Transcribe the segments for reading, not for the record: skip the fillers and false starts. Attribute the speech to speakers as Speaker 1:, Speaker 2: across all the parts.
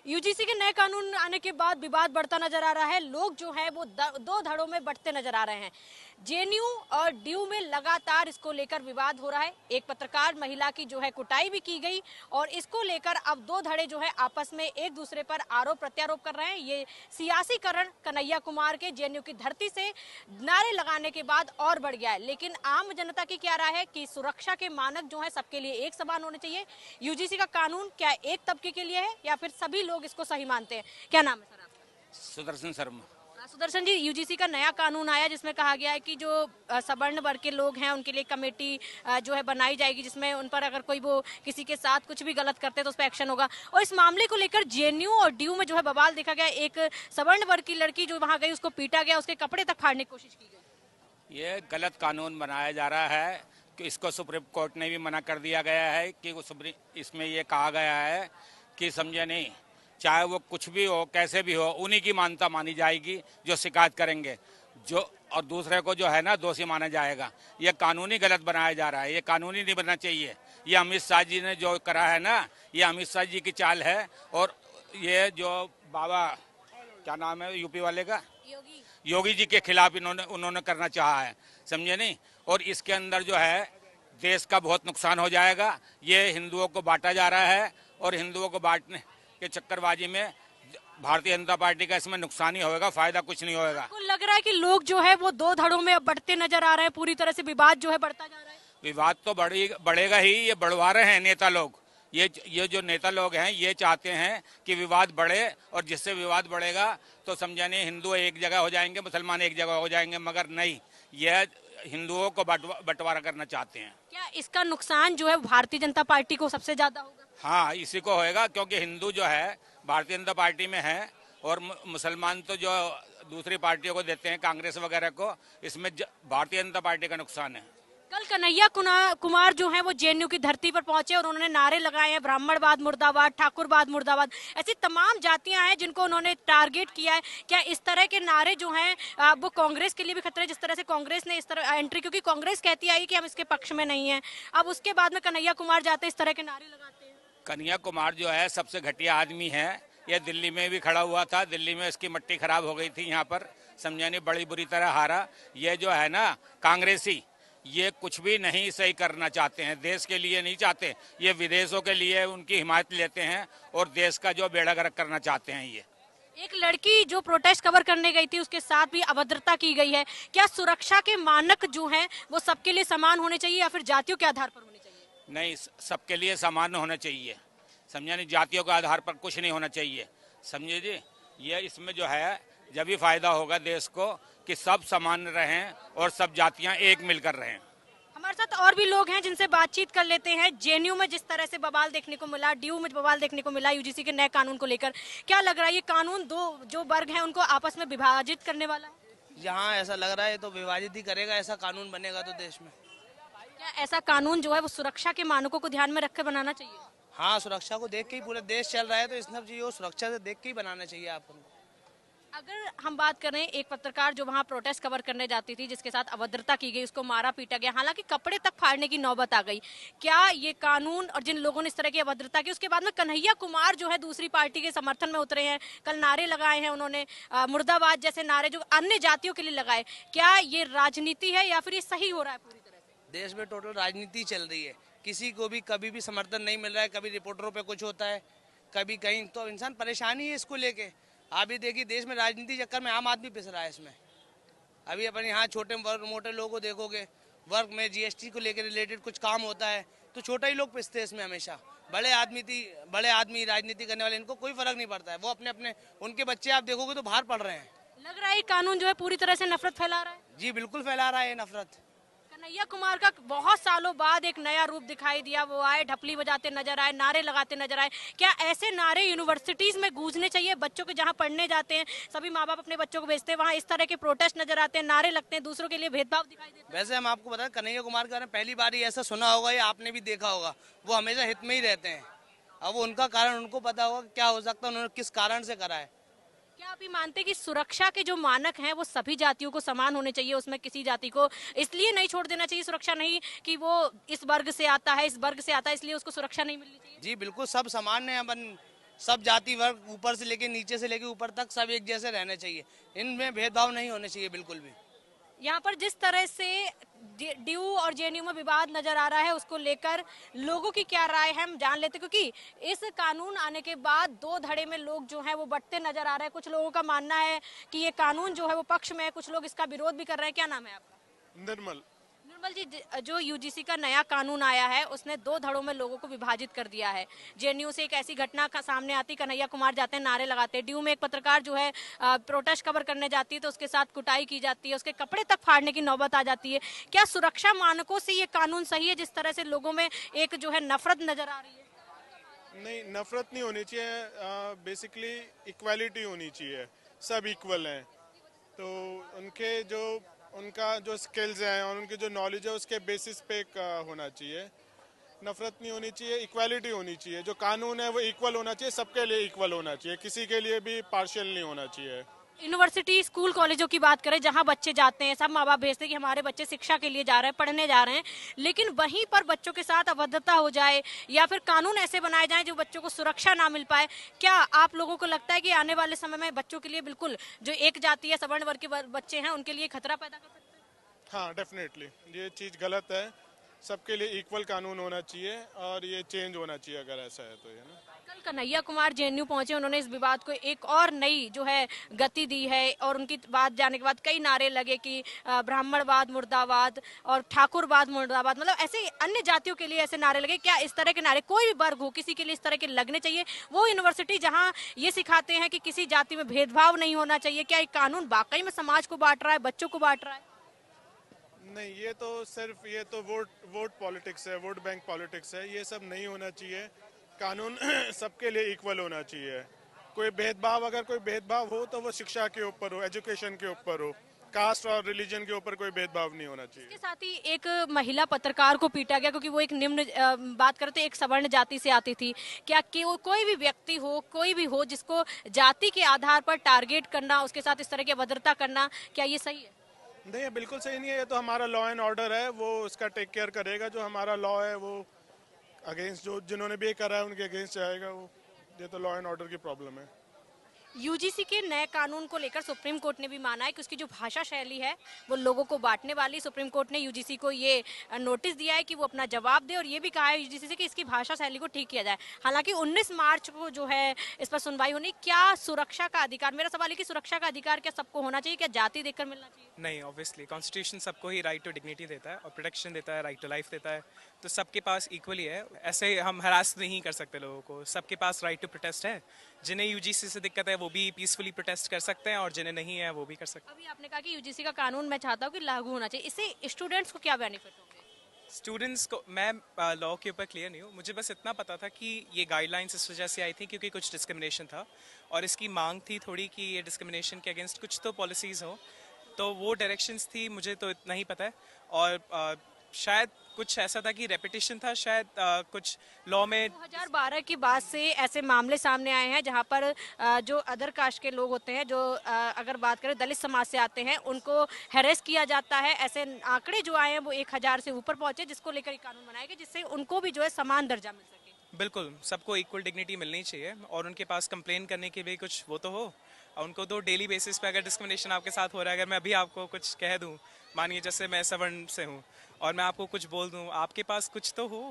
Speaker 1: UGC के नए कानून आने के बाद विवाद बढ़ता नजर आ रहा है। लोग जो है वो दो धड़ों में बंटते नजर आ रहे हैं। जेएनयू और डीयू में लगातार इसको लेकर विवाद हो रहा है। एक पत्रकार महिला की जो है कुटाई भी की गई और इसको लेकर अब दो धड़े जो है आपस में एक दूसरे पर आरोप प्रत्यारोप कर रहे हैं। ये सियासीकरण कन्हैया कुमार के जेएनयू की धरती से नारे लगाने के बाद और बढ़ गया है। लेकिन आम जनता की क्या राय है कि सुरक्षा के मानक जो है सबके लिए एक समान होने चाहिए। यूजीसी का कानून क्या एक तबके के लिए है या फिर सभी लोग इसको सही मानते हैं? क्या नाम है सर आपका?
Speaker 2: सुदर्शन शर्मा।
Speaker 1: सुदर्शन जी, यूजीसी का नया कानून आया जिसमें कहा गया है कि जो सवर्ण वर्ग के लोग हैं उनके लिए कमेटी जो है बनाई जाएगी, जिसमें उन पर अगर कोई वो किसी के साथ कुछ भी गलत करते हैं तो उस पर एक्शन होगा। और इस मामले को लेकर जेएनयू और डीयू में जो है बवाल देखा गया। एक सवर्ण वर्ग की लड़की जो वहां गई उसको पीटा गया, उसके कपड़े तक फाड़ने की कोशिश की गई।
Speaker 2: ये गलत कानून बनाया जा रहा है कि इसको सुप्रीम कोर्ट ने भी मना कर दिया गया है कि इसमें ये कहा गया है कि समझे नहीं, चाहे वो कुछ भी हो कैसे भी हो उन्हीं की मान्यता मानी जाएगी जो शिकायत करेंगे, जो और दूसरे को जो है ना दोषी माना जाएगा। ये कानूनी गलत बनाया जा रहा है, ये कानूनी नहीं बनना चाहिए। ये अमित शाह जी ने जो करा है ना, ये अमित शाह जी की चाल है। और ये जो बाबा क्या नाम है यूपी वाले का, योगी जी के खिलाफ उन्होंने करना चाहा है, समझे नहीं। और इसके अंदर जो है देश का बहुत नुकसान हो जाएगा। ये हिंदुओं को बांटा जा रहा है और हिंदुओं को बांटने के चक्करबाजी में भारतीय जनता पार्टी का इसमें नुकसान ही होगा, फायदा कुछ नहीं होगा।
Speaker 1: आपको लग रहा है कि लोग जो है वो दो धड़ों में अब बढ़ते नजर आ रहे हैं, पूरी तरह से विवाद जो है बढ़ता जा रहा है?
Speaker 2: विवाद तो बढ़ेगा ही, ये बढ़वा रहे हैं नेता लोग। ये जो नेता लोग हैं ये चाहते हैं कि विवाद बढ़े, और जिससे विवाद बढ़ेगा तो समझाने हिंदू एक जगह हो जाएंगे, मुसलमान एक जगह हो जाएंगे। मगर नहीं, यह हिंदुओं को बंटवारा करना चाहते हैं।
Speaker 1: क्या इसका नुकसान जो है भारतीय जनता पार्टी को सबसे ज्यादा होगा?
Speaker 2: हाँ, इसी को होएगा, क्योंकि हिंदू जो है भारतीय जनता पार्टी में है और मुसलमान तो जो दूसरी पार्टियों को देते हैं, कांग्रेस वगैरह को। इसमें भारतीय जनता पार्टी का नुकसान है।
Speaker 1: कल कन्हैया कुमार जो है वो जेएनयू की धरती पर पहुंचे और उन्होंने नारे लगाए हैं, ब्राह्मणवाद मुर्दाबाद, ठाकुरवाद मुर्दाबाद। ऐसी तमाम जातियां हैं जिनको उन्होंने टारगेट किया है। क्या इस तरह के नारे जो हैं वो कांग्रेस के लिए भी खतरे, जिस तरह से कांग्रेस ने इस तरह एंट्री, क्योंकि कांग्रेस कहती आई कि हम इसके पक्ष में नहीं है, अब उसके बाद में कन्हैया कुमार जाते इस तरह के नारे लगाते हैं?
Speaker 2: कन्हैया कुमार जो है सबसे घटिया आदमी है। ये दिल्ली में भी खड़ा हुआ था, दिल्ली में इसकी मट्टी खराब हो गई थी, यहाँ पर समझाने बड़ी बुरी तरह हारा। ये जो है ना कांग्रेसी, ये कुछ भी नहीं सही करना चाहते हैं, देश के लिए नहीं चाहते। ये विदेशों के लिए उनकी हिमायत लेते हैं और देश का जो बेड़ा गर्क करना चाहते हैं। ये
Speaker 1: एक लड़की जो प्रोटेस्ट कवर करने गई थी उसके साथ भी अभद्रता की गई है। क्या सुरक्षा के मानक जो हैं वो सबके लिए समान होने चाहिए या फिर जातियों के आधार पर होने चाहिए?
Speaker 2: नहीं, सबके लिए समान होना चाहिए, समझे नहीं। जातियों के आधार पर कुछ नहीं होना चाहिए, समझे जी। ये इसमें जो है जब भी फायदा होगा देश को कि सब समान रहें और सब जातियां एक मिलकर रहें।
Speaker 1: हमारे साथ और भी लोग हैं जिनसे बातचीत कर लेते हैं। जेएनयू में जिस तरह से बवाल देखने को मिला, डीयू में बवाल देखने को मिला यूजीसी के नए कानून को लेकर, क्या लग रहा है ये कानून दो जो वर्ग हैं उनको आपस में विभाजित करने वाला है?
Speaker 3: जहाँ ऐसा लग रहा है तो विभाजित ही करेगा। ऐसा कानून बनेगा तो देश में।
Speaker 1: क्या ऐसा कानून जो है वो सुरक्षा के मानकों को ध्यान में रखकर बनाना चाहिए?
Speaker 3: हाँ, सुरक्षा को देख के ही पूरा देश चल रहा है, तो इस सब चीजों को सुरक्षा से देख के ही बनाना चाहिए आपको।
Speaker 1: अगर हम बात करें, एक पत्रकार जो वहां प्रोटेस्ट कवर करने जाती थी जिसके साथ अभद्रता की गई, उसको मारा पीटा गया, हालांकि कपड़े तक फाड़ने की नौबत आ गई। क्या ये कानून और जिन लोगों ने इस तरह की अभद्रता की, उसके बाद में कन्हैया कुमार जो है दूसरी पार्टी के समर्थन में उतरे हैं, कल नारे लगाए हैं उन्होंने, मुर्दाबाद जैसे नारे जो अन्य जातियों के लिए लगाए, क्या ये राजनीति है या फिर ये सही हो रहा है पूरी तरह से?
Speaker 3: देश में टोटल राजनीति चल रही है, किसी को भी कभी भी समर्थन नहीं मिल रहा है। कभी रिपोर्टरों पे कुछ होता है, कभी कहीं, तो इंसान परेशानी है इसको लेके। आप भी देखिए देश में राजनीति चक्कर में आम आदमी पिस रहा है इसमें। अभी अपन यहाँ छोटे वर्ग मोटे लोगों को देखोगे, वर्ग में जीएसटी को लेकर रिलेटेड कुछ काम होता है तो छोटा ही लोग पिसते हैं इसमें हमेशा। बड़े आदमी राजनीति करने वाले, इनको कोई फर्क नहीं पड़ता है। वो अपने अपने, उनके बच्चे आप देखोगे तो बाहर पढ़ रहे हैं।
Speaker 1: लग रहा है ये कानून जो है पूरी तरह से नफरत फैला रहा है?
Speaker 3: जी बिल्कुल फैला रहा है ये नफरत।
Speaker 1: कन्हैया कुमार का बहुत सालों बाद एक नया रूप दिखाई दिया। वो आए, ढपली बजाते नजर आए, नारे लगाते नजर आए। क्या ऐसे नारे यूनिवर्सिटीज में गूंजने चाहिए? बच्चों के जहां पढ़ने जाते हैं, सभी माँ बाप अपने बच्चों को भेजते हैं, वहां इस तरह के प्रोटेस्ट नजर आते हैं, नारे लगते हैं, दूसरों के लिए भेदभाव दिखाई देता है।
Speaker 3: वैसे हम आपको बताएं, कन्हैया कुमार के बारे में पहली बार ही ऐसा सुना होगा या आपने भी देखा होगा। वो हमेशा हित में ही रहते हैं। अब वो उनका कारण उनको पता होगा क्या हो सकता है, उन्होंने किस कारण से करा है।
Speaker 1: क्या आप ये मानते हैं कि सुरक्षा के जो मानक हैं वो सभी जातियों को समान होने चाहिए, उसमें किसी जाति को इसलिए नहीं छोड़ देना चाहिए सुरक्षा नहीं कि वो इस वर्ग से आता है, इस वर्ग से आता है, इसलिए उसको सुरक्षा नहीं मिलनी चाहिए?
Speaker 3: जी बिल्कुल, सब समान है। अपन सब जाति वर्ग ऊपर से लेके नीचे से लेके ऊपर तक सब एक जैसे रहने चाहिए, इनमें भेदभाव नहीं होने चाहिए बिल्कुल भी।
Speaker 1: यहाँ पर जिस तरह से ड्यू और जेएनयू में विवाद नजर आ रहा है उसको लेकर लोगों की क्या राय है हम जान लेते हैं, क्योंकि इस कानून आने के बाद दो धड़े में लोग जो हैं वो बढ़ते नजर आ रहे हैं। कुछ लोगों का मानना है कि ये कानून जो है वो पक्ष में है, कुछ लोग इसका विरोध भी कर रहे हैं। क्या नाम है आपका?
Speaker 4: निर्मल।
Speaker 1: निर्मल जी, जो यूजीसी का नया कानून आया है उसने दो धड़ों में लोगों को विभाजित कर दिया है। जेएनयू से एक ऐसी घटना का सामने आती, कन्हैया कुमार जाते हैं, नारे लगाते हैं। ड्यू में एक पत्रकार जो है प्रोटेस्ट कवर करने जाती है तो उसके साथ कुटाई की जाती है, उसके कपड़े तक फाड़ने की नौबत आ जाती है। क्या सुरक्षा मानकों से ये कानून सही है जिस तरह से लोगों में एक जो है नफरत नजर आ रही है?
Speaker 4: नहीं, नफरत नहीं होनी चाहिए, बेसिकली इक्वालिटी होनी चाहिए, सब इक्वल हैं। तो उनका जो स्किल्स हैं और उनकी जो नॉलेज है उसके बेसिस पे होना चाहिए। नफरत नहीं होनी चाहिए, इक्वालिटी होनी चाहिए। जो कानून है वो इक्वल होना चाहिए, सबके लिए इक्वल होना चाहिए, किसी के लिए भी पार्शियल नहीं होना चाहिए।
Speaker 1: यूनिवर्सिटी, स्कूल, कॉलेजों की बात करें जहां बच्चे जाते हैं, सब माँ बाप भेजते हैं कि हमारे बच्चे शिक्षा के लिए जा रहे हैं, पढ़ने जा रहे हैं, लेकिन वहीं पर बच्चों के साथ अभद्रता हो जाए या फिर कानून ऐसे बनाए जाएं जो बच्चों को सुरक्षा ना मिल पाए। क्या आप लोगों को लगता है कि आने वाले समय में बच्चों के लिए बिल्कुल जो एक जाति या सवर्ण वर्ग के बच्चे हैं उनके लिए खतरा पैदा कर सकते हैं?
Speaker 4: हाँ, डेफिनेटली ये चीज़ गलत है। सबके लिए इक्वल कानून होना चाहिए और ये चेंज होना चाहिए अगर ऐसा है तो, ये ना।
Speaker 1: कल कन्हैया कुमार जेएनयू पहुंचे, उन्होंने इस विवाद को एक और नई जो है गति दी है और उनकी बात जाने के बाद कई नारे लगे कि ब्राह्मणवाद मुर्दाबाद और ठाकुरवाद मुर्दाबाद, मतलब ऐसे अन्य जातियों के लिए ऐसे नारे लगे। क्या इस तरह के नारे कोई भी वर्ग हो किसी के लिए इस तरह के लगने चाहिए? वो यूनिवर्सिटी जहाँ ये सिखाते हैं कि किसी जाति में भेदभाव नहीं होना चाहिए, क्या एक कानून वाकई में समाज को बांट रहा है, बच्चों को बांट रहा है?
Speaker 4: नहीं, ये तो वोट पॉलिटिक्स है, वोट बैंक पॉलिटिक्स है। ये सब नहीं होना चाहिए। कानून सबके लिए इक्वल होना चाहिए। अगर कोई भेदभाव हो तो वो शिक्षा के ऊपर हो, एजुकेशन के ऊपर हो, कास्ट और रिलीजन के ऊपर कोई भेदभाव नहीं होना चाहिए।
Speaker 1: इसके साथ ही एक महिला पत्रकार को पीटा गया क्योंकि वो एक निम्न बात करते एक सवर्ण जाति से आती थी। क्या कि वो कोई भी व्यक्ति हो, कोई भी हो, जिसको जाति के आधार पर टारगेट करना, उसके साथ इस तरह की अभद्रता करना, क्या ये सही है?
Speaker 4: नहीं, ये बिल्कुल सही नहीं है। ये तो हमारा लॉ एंड ऑर्डर है, वो उसका टेक केयर करेगा। जो हमारा लॉ है वो अगेंस्ट जिन्होंने भी करा है उनके अगेंस्ट जाएगा वो। ये तो लॉ एंड ऑर्डर की प्रॉब्लम है।
Speaker 1: यूजीसी के नए कानून को लेकर सुप्रीम कोर्ट ने भी माना है कि उसकी जो भाषा शैली है वो लोगों को बांटने वाली। सुप्रीम कोर्ट ने यूजीसी को ये नोटिस दिया है कि वो अपना जवाब दे और ये भी कहा है यूजीसी से कि इसकी भाषा शैली को ठीक किया जाए। हालांकि 19 मार्च को जो है इस पर सुनवाई होनी। क्या सुरक्षा का अधिकार, मेरा सवाल है कि सुरक्षा का अधिकार क्या सबको होना चाहिए, क्या जाति देखकर मिलना चाहिए?
Speaker 5: नहीं, ऑब्वियसली कॉन्स्टिट्यूशन सबको ही राइट टू डिग्निटी देता है और प्रोटेक्शन देता है, राइट टू लाइफ देता है, तो सबके पास इक्वली है। ऐसे हम हरास नहीं कर सकते लोगों को। सबके पास राइट टू प्रोटेस्ट है। जिन्हें यूजीसी से दिक्कत है वो भी पीसफुली प्रोटेस्ट कर सकते हैं और जिन्हें नहीं है वो भी कर सकते हैं।
Speaker 1: अभी आपने कहा कि यूजीसी का कानून मैं चाहता हूँ कि लागू होना चाहिए, इससे स्टूडेंट्स को क्या बेनिफिट होंगे?
Speaker 5: स्टूडेंट्स को, मैं लॉ के ऊपर क्लियर नहीं हूँ, मुझे बस इतना पता था कि ये गाइडलाइंस इस वजह से आई थी क्योंकि कुछ डिस्क्रिमिनेशन था और इसकी मांग थी थोड़ी कि ये डिस्क्रिमिनेशन के अगेंस्ट कुछ तो पॉलिसीज़ हो, तो वो डायरेक्शंस थी। मुझे तो इतना ही पता है और शायद कुछ ऐसा था कि रेपिटेशन था, शायद कुछ लॉ में
Speaker 1: 2012 के बाद से ऐसे मामले सामने आए हैं जहां पर जो अदर कास्ट के लोग होते हैं, जो अगर बात करें दलित समाज से आते हैं, उनको हैरेस किया जाता है। ऐसे आंकड़े जो आए हैं वो 1000 से ऊपर पहुंचे, जिसको लेकर ये कानून बनाया गया जिससे उनको भी जो है समान दर्जा मिल सके।
Speaker 5: बिल्कुल सबको इक्वल डिग्निटी मिलनी चाहिए और उनके पास कंप्लेन करने के लिए कुछ वो तो हो। उनको तो डेली बेसिस पे अगर डिस्क्रिमिनेशन आपके साथ हो रहा है, अगर मैं अभी आपको कुछ कह दूं, मानिए जैसे मैं सवर्ण से हूं और मैं आपको कुछ बोल दूं, आपके पास कुछ तो हो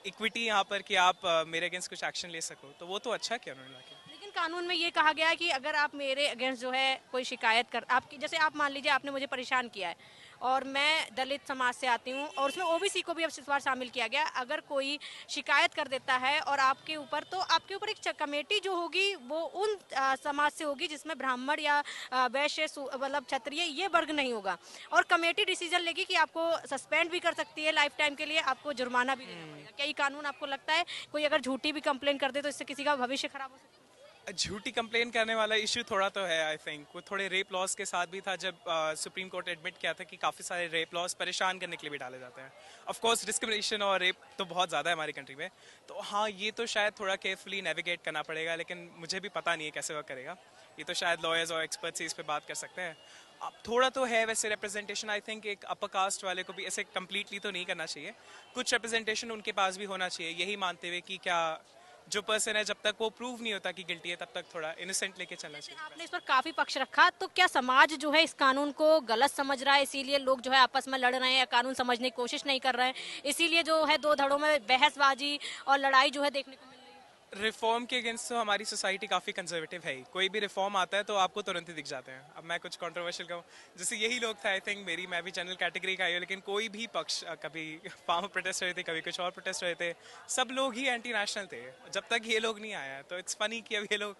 Speaker 5: इक्विटी यहाँ पर कि आप मेरे अगेंस्ट कुछ एक्शन ले सको, तो वो तो अच्छा किया उन्होंने लाके।
Speaker 1: लेकिन कानून में ये कहा गया है कि अगर आप मेरे अगेंस्ट जो है कोई शिकायत कर, आपकी जैसे आप मान लीजिए आपने मुझे परेशान किया है और मैं दलित समाज से आती हूँ और उसमें ओबीसी को भी अब इस बार शामिल किया गया, अगर कोई शिकायत कर देता है और आपके ऊपर, तो आपके ऊपर एक कमेटी जो होगी वो उन समाज से होगी जिसमें ब्राह्मण या वैश्य मतलब क्षत्रिय ये वर्ग नहीं होगा, और कमेटी डिसीजन लेगी कि आपको सस्पेंड भी कर सकती है लाइफ टाइम के लिए, आपको जुर्माना भी देना पड़ेगा। क्या ये कानून आपको लगता है कोई अगर झूठी भी कंप्लेन कर दे तो इससे किसी का भविष्य खराब हो सकता है?
Speaker 5: झूठी कंप्लेन करने वाला इशू थोड़ा तो है, आई थिंक वो थोड़े रेप लॉज के साथ भी था जब सुप्रीम कोर्ट एडमिट किया था कि काफ़ी सारे रेप लॉज परेशान करने के लिए भी डाले जाते हैं। ऑफ कोर्स डिस्क्रिमिनेशन और रेप तो बहुत ज़्यादा है हमारी कंट्री में, तो हाँ ये तो शायद थोड़ा केयरफुली नेविगेट करना पड़ेगा, लेकिन मुझे भी पता नहीं है कैसे वर्क करेगा। ये तो शायद लॉयर्स और एक्सपर्ट्स इस पर बात कर सकते हैं। अब थोड़ा तो है वैसे रिप्रेजेंटेशन, आई थिंक एक अपर कास्ट वाले को भी ऐसे कम्प्लीटली तो नहीं करना चाहिए, कुछ रिप्रेजेंटेशन उनके पास भी होना चाहिए, यही मानते हुए कि क्या जो पर्सन है जब तक वो प्रूव नहीं होता कि गिल्टी है तब तक थोड़ा इनोसेंट लेके चलना चाहिए।
Speaker 1: आपने इस पर काफी पक्ष रखा, तो क्या समाज जो है इस कानून को गलत समझ रहा है, इसीलिए लोग जो है आपस में लड़ रहे हैं या कानून समझने की कोशिश नहीं कर रहे हैं, इसीलिए जो है दो धड़ों में बहसबाजी और लड़ाई जो है देखने को मिल रही है?
Speaker 5: रिफॉर्म के अगेंस्ट तो हमारी सोसाइटी काफ़ी कंजर्वेटिव है ही। कोई भी रिफॉर्म आता है तो आपको तुरंत ही दिख जाते हैं। अब मैं कुछ कंट्रोवर्शियल कहूँ, जैसे यही लोग थे, आई थिंक मैं भी जनरल कैटेगरी का ही हूँ, लेकिन कोई भी पक्ष कभी फार्मर प्रोटेस्ट रहे थे, कभी कुछ और प्रोटेस्ट रहे थे, सब लोग ही एंटी नेशनल थे जब तक ये लोग नहीं आया। तो इट्स फनी कि अब ये लोग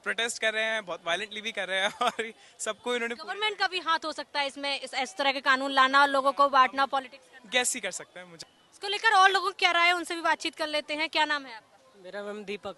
Speaker 5: प्रोटेस्ट कर रहे हैं, बहुत वायलेंटली भी कर रहे हैं और सबको इन्होंने
Speaker 1: गवर्नमेंट का भी हाथ हो सकता है इसमें, इस तरह के कानून लाना और लोगों को बांटना, पॉलिटिक्स।
Speaker 5: गैस ही कर सकते हैं। मुझे
Speaker 1: इसको लेकर और लोगों की क्या राय है, उनसे भी बातचीत कर लेते हैं। क्या नाम है आपका?
Speaker 6: मेरा नाम दीपक।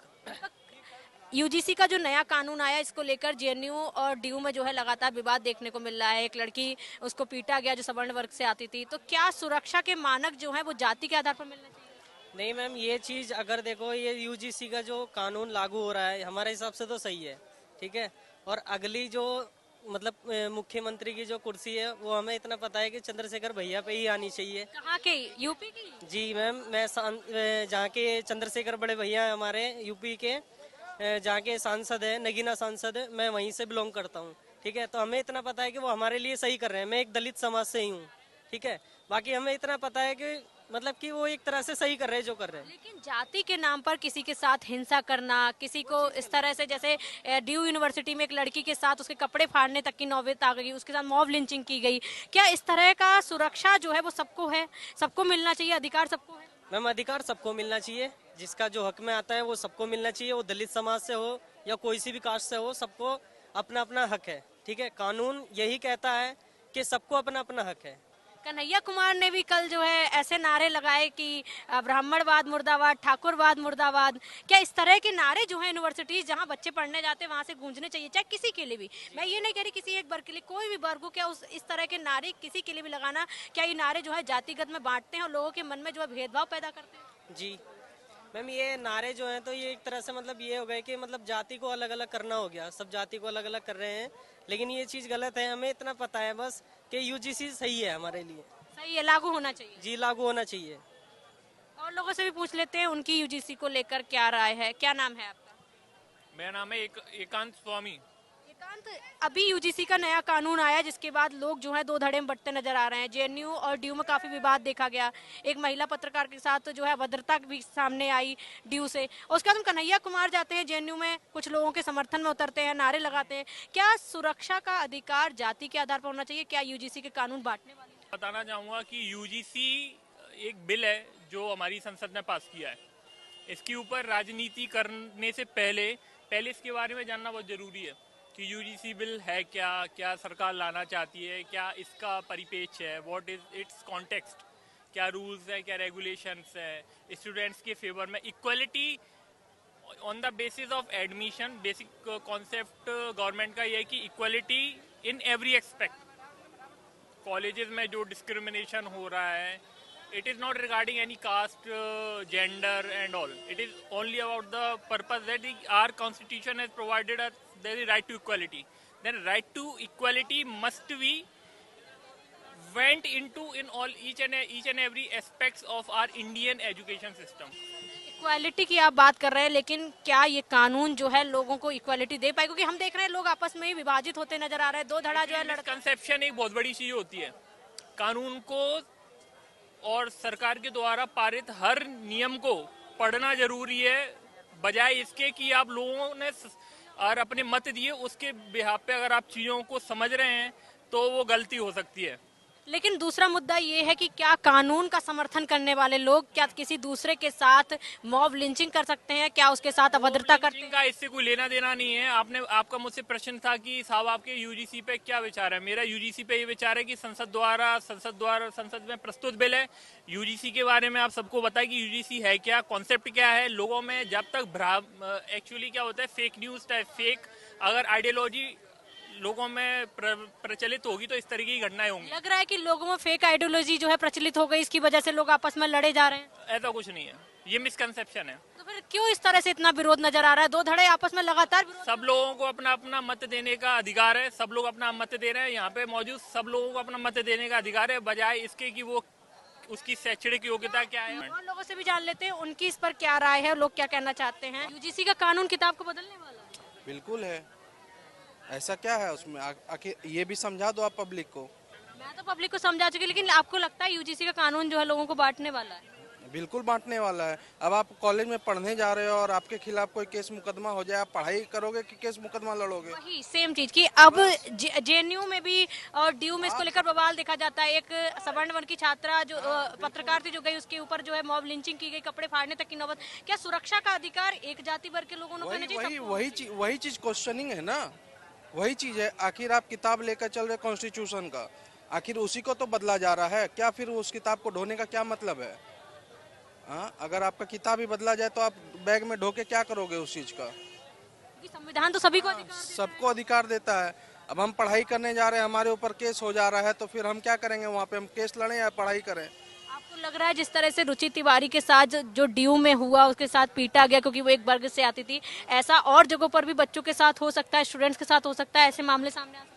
Speaker 1: यूजीसी का जो नया कानून आया, इसको लेकर जेएनयू और डीयू में जो है लगातार विवाद देखने को मिल रहा है। एक लड़की, उसको पीटा गया जो सवर्ण वर्ग से आती थी। तो क्या सुरक्षा के मानक जो है वो जाति के आधार पर मिलने चाहिए?
Speaker 6: नहीं मैम, ये चीज़ अगर देखो, ये यूजीसी का जो कानून लागू हो रहा है हमारे हिसाब से तो सही है, ठीक है। और अगली जो मतलब मुख्यमंत्री की जो कुर्सी है वो हमें इतना पता है कि चंद्रशेखर भैया पे ही आनी चाहिए।
Speaker 1: कहाँ के? यूपी की?
Speaker 6: जी मैम, मैं जहाँ के चंद्रशेखर बड़े भैया हैं हमारे यूपी के, जहाँ के सांसद है, नगीना सांसद है, मैं वहीं से बिलोंग करता हूँ, ठीक है। तो हमें इतना पता है कि वो हमारे लिए सही कर रहे हैं। मैं एक दलित समाज से ही हूँ, ठीक है। बाकी हमें इतना पता है कि मतलब कि वो एक तरह से सही कर रहे हैं जो कर रहे हैं।
Speaker 1: लेकिन जाति के नाम पर किसी के साथ हिंसा करना, किसी को इस तरह से, जैसे ड्यू यूनिवर्सिटी में एक लड़की के साथ उसके कपड़े फाड़ने तक की नौबत आ गई, उसके साथ मॉब लिंचिंग की गई। क्या इस तरह का सुरक्षा जो है वो सबको है, सबको मिलना चाहिए, अधिकार सबको है?
Speaker 6: मैम, अधिकार सबको मिलना चाहिए, जिसका जो हक में आता है वो सबको मिलना चाहिए। वो दलित समाज से हो या कोई सी भी कास्ट से हो, सबको अपना अपना हक है, ठीक है। कानून यही कहता है कि सबको अपना अपना हक है।
Speaker 1: कन्हैया कुमार ने भी कल जो है ऐसे नारे लगाए कि ब्राह्मणवाद मुर्दाबाद, ठाकुरवाद मुर्दाबाद। क्या इस तरह के नारे जो है यूनिवर्सिटीज जहां बच्चे पढ़ने जाते हैं वहां से गूंजने चाहिए, चाहे किसी के लिए भी? मैं ये नहीं कह रही किसी एक वर्ग के लिए, कोई भी वर्ग हो, क्या इस तरह के नारे किसी के लिए भी लगाना, क्या ये नारे जो है जातिगत में बांटते हैं और लोगों के मन में जो है भेदभाव पैदा करते हैं?
Speaker 6: जी मैम, ये नारे जो हैं तो ये एक तरह से मतलब ये हो गए कि मतलब जाति को अलग अलग करना हो गया। सब जाति को अलग अलग कर रहे हैं, लेकिन ये चीज़ गलत है। हमें इतना पता है बस कि यूजीसी सही है हमारे लिए।
Speaker 1: सही है, लागू होना चाहिए।
Speaker 6: जी, लागू होना चाहिए।
Speaker 1: और लोगों से भी पूछ लेते हैं उनकी यूजीसी को लेकर क्या राय है। क्या नाम है आपका?
Speaker 7: मेरा नाम है एकांत स्वामी।
Speaker 1: एकांत, अभी यूजीसी का नया कानून आया जिसके बाद लोग जो है दो धड़े में बंटते नजर आ रहे हैं। जेएनयू और डीयू में काफी विवाद देखा गया। एक महिला पत्रकार के साथ जो है अभद्रता भी सामने आई डीयू से। उसके बाद हम कन्हैया कुमार जाते हैं जेएनयू में, कुछ लोगों के समर्थन में उतरते हैं, नारे लगाते हैं। क्या सुरक्षा का अधिकार जाति के आधार पर होना चाहिए? क्या यूजीसी के कानून बांटने वाले?
Speaker 7: बताना चाहूँगा कि यूजीसी एक बिल है जो हमारी संसद ने पास किया है। इसके ऊपर राजनीति करने से पहले इसके बारे में जानना बहुत ज़रूरी है कि यूजीसी बिल है क्या, क्या सरकार लाना चाहती है, क्या इसका परिपेक्ष है, व्हाट इज इट्स कॉन्टेक्स्ट, क्या रूल्स है, क्या रेगुलेशंस है, स्टूडेंट्स के फेवर में equality on the basis of admission. Basic concept government का ये है कि equality in every expect. Colleges में जो डिस्क्रिमिनेशन हो रहा है, it is not regarding any caste, gender and all. It is only about the purpose that our constitution has provided us there is right to equality. Then right to equality must be went into in all each and every aspects of our Indian education system.
Speaker 1: Equality की आप बात कर रहे हैं, लेकिन क्या ये कानून जो है लोगों को इक्वालिटी दे पाए? क्योंकि हम देख रहे हैं लोग आपस में ही विभाजित होते नजर आ रहे हैं। दो धड़ा जो है लड़का।
Speaker 7: कंसेप्शन एक बहुत बड़ी चीज होती है। कानून को और सरकार के द्वारा पारित हर नियम को पढ़ना जरूरी है, बजाय इसके कि आप लोगों ने और अपने मत दिए उसके बिहाफ पे अगर आप चीज़ों को समझ रहे हैं तो वो गलती हो सकती है।
Speaker 1: लेकिन दूसरा मुद्दा ये है कि क्या कानून का समर्थन करने वाले लोग क्या किसी दूसरे के साथ मॉब लिंचिंग कर सकते हैं? क्या उसके साथ अभद्रता करते हैं?
Speaker 7: का इससे कोई लेना देना नहीं है। आपका मुझसे प्रश्न था कि साहब आपके यूजीसी पे क्या विचार है। मेरा यूजीसी पे ये विचार है कि संसद में प्रस्तुत बिल है। यूजीसी के बारे में आप सबको बताएं कि यूजीसी है क्या, कॉन्सेप्ट क्या है। लोगों में जब तक एक्चुअली क्या होता है, फेक न्यूज टाइप, फेक अगर आइडियोलॉजी लोगों में प्रचलित होगी तो इस तरीके की घटनाएं होंगी।
Speaker 1: लग रहा है कि लोगों में फेक आइडियोलॉजी जो है प्रचलित हो गई, इसकी वजह से लोग आपस में लड़े जा रहे हैं।
Speaker 7: ऐसा कुछ नहीं है, ये मिसकंसेप्शन है।
Speaker 1: तो फिर क्यों इस तरह से इतना विरोध नजर आ रहा है? दो धड़े आपस में लगातार विरोध।
Speaker 7: सब लोगों को अपना अपना मत देने का अधिकार है। सब लोग अपना मत दे रहे हैं। यहाँ पे मौजूद सब लोगों को अपना मत देने का अधिकार है, बजाय इसके कि वो उसकी शैक्षणिक योग्यता क्या है।
Speaker 1: और लोगों से भी जान लेते हैं उनकी इस पर क्या राय है, लोग क्या कहना चाहते हैं। यूजीसी का कानून किताब को बदलने वाला है?
Speaker 8: बिल्कुल है, ऐसा क्या है उसमें? आखिर ये भी समझा दो आप पब्लिक को।
Speaker 1: मैं तो पब्लिक को समझा चुकी, लेकिन आपको लगता है यूजीसी का कानून जो है लोगों को बांटने वाला है?
Speaker 8: बिल्कुल बांटने वाला है। अब आप कॉलेज में पढ़ने जा रहे हो और आपके खिलाफ कोई केस मुकदमा हो जाए, आप पढ़ाई करोगे कि केस मुकदमा लड़ोगे?
Speaker 1: वही सेम चीज की अब जेएनयू में भी और डीयू में इसको लेकर बवाल देखा जाता है। एक सवर्ण वर्ग की छात्रा जो पत्रकार थी जो गई, उसके ऊपर जो है मॉब लिंचिंग की गई, कपड़े फाड़ने तक की नौबत। क्या सुरक्षा का अधिकार एक जाति वर्ग के लोगों को चाहिए?
Speaker 8: वही चीज क्वेश्चनिंग है ना, वही चीज है। आखिर आप किताब लेकर चल रहे कॉन्स्टिट्यूशन का, आखिर उसी को तो बदला जा रहा है क्या? फिर उस किताब को ढोने का क्या मतलब है? हाँ, अगर आपका किताब ही बदला जाए तो आप बैग में ढो के क्या करोगे उस चीज का?
Speaker 1: संविधान तो सभी को अधिकार देता है।
Speaker 8: सबको अधिकार देता है। अब हम पढ़ाई करने जा रहे हैं, हमारे ऊपर केस हो जा रहा है, तो फिर हम क्या करेंगे? वहाँ पे हम केस लड़ें या पढ़ाई करें?
Speaker 1: आपको लग रहा है जिस तरह से रुचि तिवारी के साथ जो डीयू में हुआ, उसके साथ पीटा गया क्योंकि वो एक वर्ग से आती थी, ऐसा और जगहों पर भी बच्चों के साथ हो सकता है, स्टूडेंट्स के साथ हो सकता है, ऐसे मामले सामने आ सकते हैं?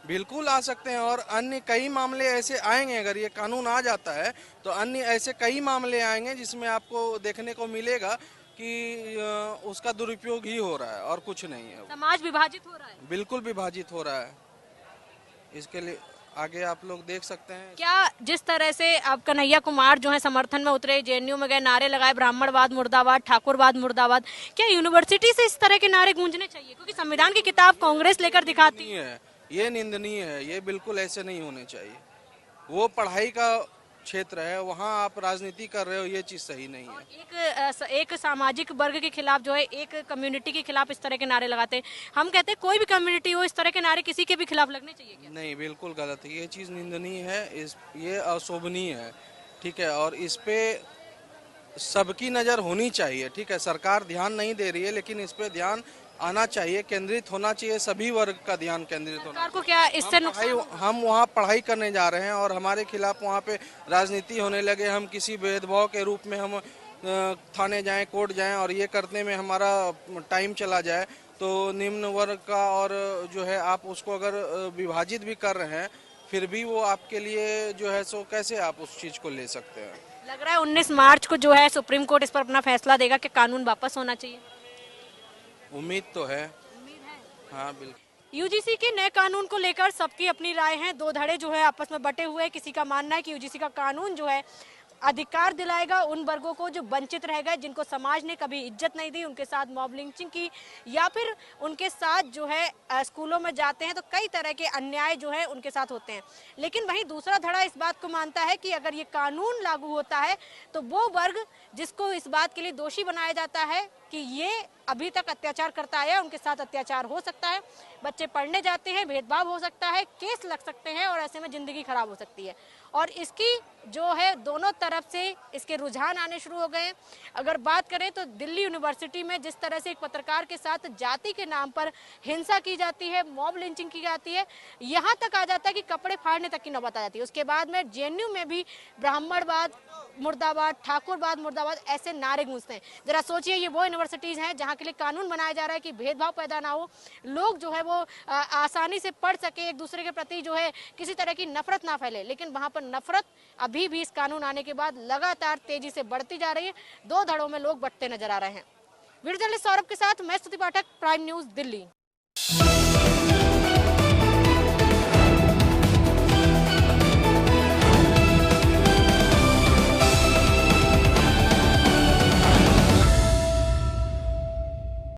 Speaker 8: बिल्कुल आ सकते हैं, और अन्य कई मामले ऐसे आएंगे। अगर ये कानून आ जाता है तो अन्य ऐसे कई मामले आएंगे जिसमें आपको देखने को मिलेगा कि उसका दुरुपयोग ही हो रहा है और कुछ नहीं है।
Speaker 1: समाज विभाजित हो रहा है।
Speaker 8: बिल्कुल विभाजित हो रहा है। इसके लिए आगे आप लोग देख सकते हैं।
Speaker 1: क्या जिस तरह से अब कन्हैया कुमार जो है समर्थन में उतरे, जेएनयू में गए, नारे लगाए ब्राह्मणवाद मुर्दाबाद, ठाकुरवाद मुर्दाबाद, क्या यूनिवर्सिटी से इस तरह के नारे गूंजने चाहिए? क्योंकि संविधान की किताब कांग्रेस लेकर दिखाती है।
Speaker 8: ये निंदनीय है, ये बिल्कुल ऐसे नहीं होने चाहिए। वो पढ़ाई का क्षेत्र है, वहाँ आप राजनीति कर रहे हो, ये चीज सही नहीं है।
Speaker 1: एक सामाजिक वर्ग के खिलाफ जो है, एक कम्युनिटी के खिलाफ इस तरह के नारे लगाते हैं। हम कहते हैं कोई भी कम्युनिटी हो, इस तरह के नारे किसी के भी खिलाफ लगने चाहिए क्या?
Speaker 8: नहीं, बिल्कुल गलत है, ये चीज निंदनीय है, ये अशोभनीय है, ठीक है। और इस पे सबकी नजर होनी चाहिए, ठीक है। सरकार ध्यान नहीं दे रही है, लेकिन इस पे ध्यान आना चाहिए, केंद्रित होना चाहिए, सभी वर्ग का ध्यान केंद्रित होना।
Speaker 1: सरकार को क्या इससे नुकसान?
Speaker 8: हम वहाँ पढ़ाई करने जा रहे हैं और हमारे खिलाफ वहाँ पे राजनीति होने लगे, हम किसी भेदभाव के रूप में हम थाने जाएं, कोर्ट जाएं और ये करने में हमारा टाइम चला जाए, तो निम्न वर्ग का और जो है आप उसको अगर विभाजित भी कर रहे हैं, फिर भी वो आपके लिए जो है सो कैसे आप उस चीज को ले सकते हैं?
Speaker 1: लग रहा है 19 मार्च को जो है सुप्रीम कोर्ट इस पर अपना फैसला देगा कि कानून वापस होना चाहिए।
Speaker 8: उम्मीद तो है। हाँ, बिल्कुल।
Speaker 1: यूजीसी के नए कानून को लेकर सबकी अपनी राय है। दो धड़े जो है आपस में बटे हुए। किसी का मानना है कि यूजीसी का कानून जो है अधिकार दिलाएगा उन वर्गों को जो वंचित रह गए, जिनको समाज ने कभी इज्जत नहीं दी, उनके साथ मॉब लिंचिंग की, या फिर उनके साथ जो है स्कूलों में जाते हैं तो कई तरह के अन्याय जो है उनके साथ होते हैं। लेकिन वहीं दूसरा धड़ा इस बात को मानता है कि अगर ये कानून लागू होता है तो वो वर्ग जिसको इस बात के लिए दोषी बनाया जाता है कि ये अभी तक अत्याचार करता आया, उनके साथ अत्याचार हो सकता है, बच्चे पढ़ने जाते हैं, भेदभाव हो सकता है, केस लग सकते हैं और ऐसे में जिंदगी खराब हो सकती है। और इसकी जो है दोनों तरफ से इसके रुझान आने शुरू हो गए। अगर बात करें तो दिल्ली यूनिवर्सिटी में जिस तरह से एक पत्रकार के साथ जाति के नाम पर हिंसा की जाती है, मॉब लिंचिंग की जाती है, यहाँ तक आ जाता है कि कपड़े फाड़ने तक की नौबत आ जाती है। उसके बाद में जेएनयू में भी ब्राह्मणवाद मुर्दाबाद, ठाकुरवाद मुर्दाबाद ऐसे नारे गूंजते हैं। जरा सोचिए, ये वो यूनिवर्सिटीज हैं जहाँ के लिए कानून बनाया जा रहा है कि भेदभाव पैदा ना हो, लोग जो है वो आसानी से पढ़ सके, एक दूसरे के प्रति जो है किसी तरह की नफरत ना फैले। लेकिन वहाँ पर नफरत अभी भी इस कानून आने के बाद लगातार तेजी से बढ़ती जा रही है। दो धड़ों में लोग बंटते नजर आ रहे हैं। वीडियो जर्नलिस्ट सौरभ के साथ मैं स्तुति पाठक, प्राइम न्यूज दिल्ली।